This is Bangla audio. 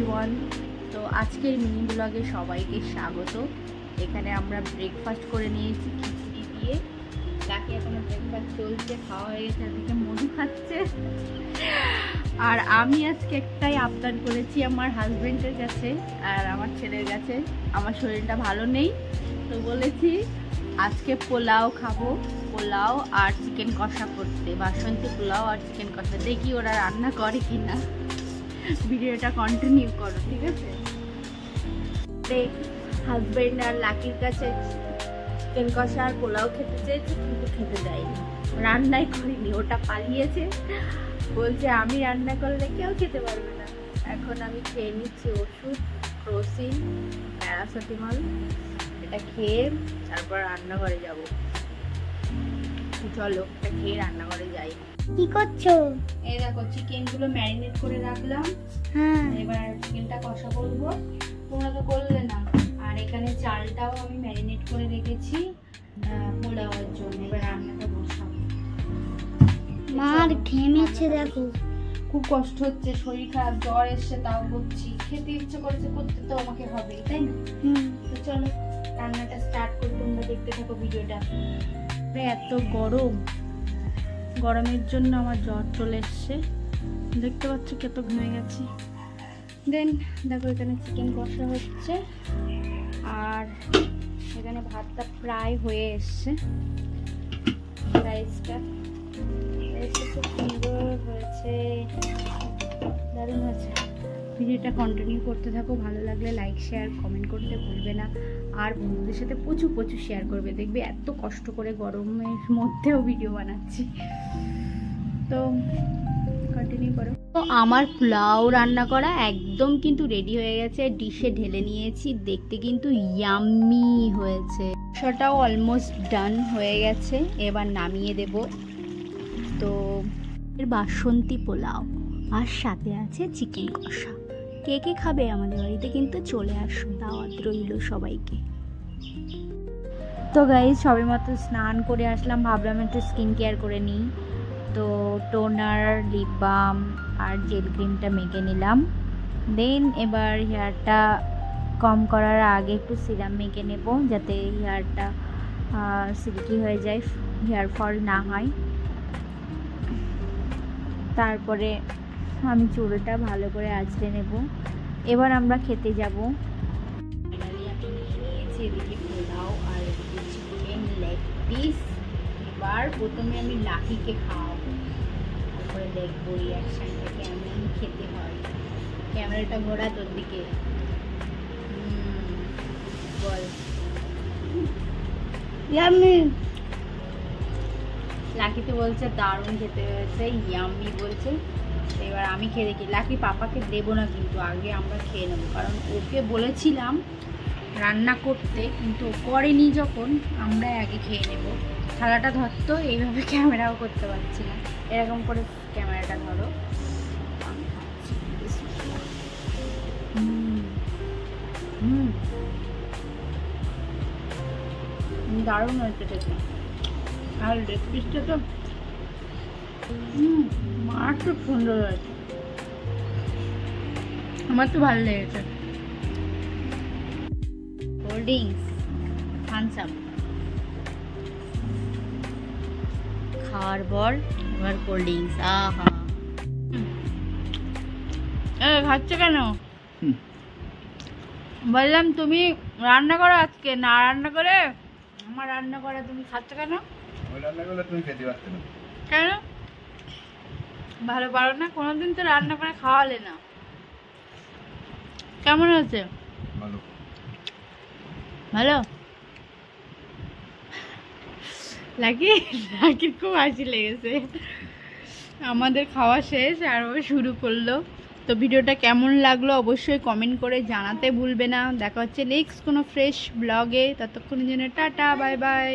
এভরিওয়ান। তো আজকের মিনি ব্লগে সবাইকে স্বাগত। এখানে আমরা ব্রেকফাস্ট করে নিয়েছি খিচুড়ি দিয়ে। লাকি এখনো ব্রেকফাস্ট চলছে, খাওয়া হয়ে গেছে, এদিকে মধু খাচ্ছে। আর আমি আজকে একটাই আবদার করেছি আমার হাজবেন্ডের কাছে আর আমার ছেলের কাছে। আমার শরীরটা ভালো নেই, তো বলেছি আজকে পোলাও খাবো, পোলাও আর চিকেন কষা করতে। বাসন্তী পোলাও আর চিকেন কষা, দেখি ওরা রান্না করে কিনা। ভিডিওটা কন্টিনিউ করো, ঠিক আছে? হাজবেন্ড আর লাকির কাছে চিকেন কষা আর পোলাও খেতে চেয়েছে, কিন্তু খেতে দেয়নি, রান্নাই করিনি, ওটা পালিয়েছে। বলছে আমি রান্না করলে কেউ খেতে পারবে না। এখন আমি খেয়ে নিচ্ছি ওষুধ, ক্রোসিন, প্যারাসিটামল। এটা খেয়ে তারপর রান্নাঘরে যাব। চলো এটা খেয়ে রান্নাঘরে যাই। কি করছো? এই দেখো চিকেন গুলো ম্যারিনেট করে রাখলাম। হ্যাঁ, এবার চিকেনটা কষা করবো, তোমরা তো করলে না। আর এখানে চালটাও আমি ম্যারিনেট করে রেখেছি পোলাওয়ের জন্য। এবার রান্নাটা বসাবো। মার ঘেমেছে দেখো, খুব কষ্ট হচ্ছে, শরীর খারাপ, জ্বর এসছে, তাও করছি। খেতে ইচ্ছে করেছে, করতে তো আমাকে হবেই, তাই না? তো চলো রান্নাটা স্টার্ট করি, তোমরা দেখতে থাকো ভিডিওটা। এত গরম, গরমের জন্য আমার জ্বর চলে এসছে, দেখতে পাচ্ছ কত ঘেমে গেছি। দেন দেখো এখানে চিকেন কষা হচ্ছে আর এখানে ভাতটা প্রায় হয়ে এসছে। রাইসটা খুব সুন্দর হয়েছে, দারুণ হয়েছে। ভিডিওটা কন্টিনিউ করতে থাকো, ভালো লাগলে লাইক শেয়ার কমেন্ট করতে ভুলবে না। আর বন্ধুদের সাথে প্রচুর প্রচুর শেয়ার করবে। দেখবে এত কষ্ট করে গরমের মধ্যেও ভিডিও বানাচ্ছি, তো কন্টিনিউ করো। তো আমার পোলাও রান্না করা একদম কিন্তু রেডি হয়ে গেছে, ডিশে ঢেলে নিয়েছি। দেখতে কিন্তু ইয়াম্মি হয়েছে, সেটাও অলমোস্ট ডান হয়ে গেছে। এবার নামিয়ে দেব। তো এর বাসন্তী পোলাও আর সাথে আছে চিকেন কষা। কে কে খাবে আমাদের বাড়িতে কিন্তু চলে আসো, দাওয়াত রইল সবাইকে। তো গাইজ সবে মতো স্নান করে আসলাম, ভাবলাম একটু স্কিন কেয়ার করে নিই। তো টোনার, লিপ বাম আর জেল ক্রিমটা মেখে নিলাম। দেন এবার হেয়ারটা কম করার আগে একটু সিরাম মেখে নেব, যাতে হেয়ারটা সিল্কি হয়ে যায়, হেয়ার ফল না হয়। তারপরে আমি চুলটা ভালো করে আঁচড়ে নেব। এবার আমরা খেতে যাব। ফাইনালি আমি নিয়ে নিয়েছি এদিকে পোলাও আর এদিকে চিকেন লেগ পিস। এবার প্রথমে আমি লাকিকে খাওয়াবো, তারপরে দেখবো রিয়াকশানটা কেমন খেতে হয়। ক্যামেরাটা ঘোরা তোর দিকে, বল। লাকি তো বলছে দারুণ খেতে হয়েছে, ইয়াম্মি বলছে। এবার আমি খেয়ে দেখি। লাকি পাপাকে দেবো না কিন্তু, আগে আমরা খেয়ে নেবো, কারণ ওকে বলেছিলাম রান্না করতে, কিন্তু ও করেনি। যখন আমরা আগে খেয়ে নেব। থালাটা ধরতো, এইভাবে ক্যামেরাও করতে পারছি না, এরকম করে ক্যামেরাটা ধরো। দারুণ হয়েছে খেতে। আর লেগ পিসটা তো মার খুব সুন্দর হয়েছে, আমার তো ভালো লেগেছে। Cold drinks, Thums Up. খাওয়ার পর এবার কোল্ড ড্রিঙ্কস। আহা, খাচ্ছ কেন? বললাম তুমি রান্না করো, আজকে না রান্না করে আমার রান্না করা তুমি খাচ্ছ কেন? কেন ভালো পারো না? কোনোদিন তো রান্না করে খাওয়ালে না। কেমন হয়েছে? ভালো। লাকির খুব হাসি লেগেছে। আমাদের খাওয়া শেষ আর ও শুরু করলো। তো ভিডিওটা কেমন লাগলো অবশ্যই কমেন্ট করে জানাতে ভুলবে না। দেখা হচ্ছে নেক্সট কোনো ফ্রেশ ব্লগে, ততক্ষণের জন্য টাটা, বাই বাই।